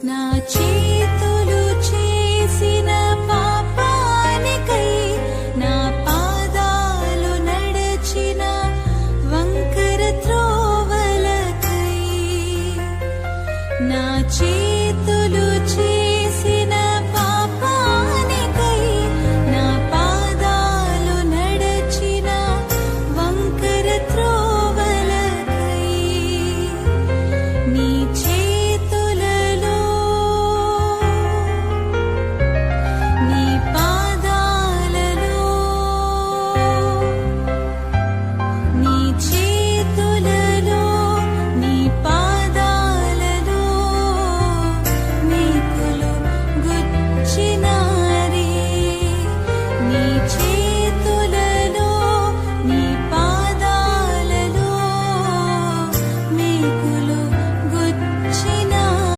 నా చేతులు చేసిన పాపానికై, నా పాదాలు నడచిన వంకర త్రోవలకై, నా చేతులు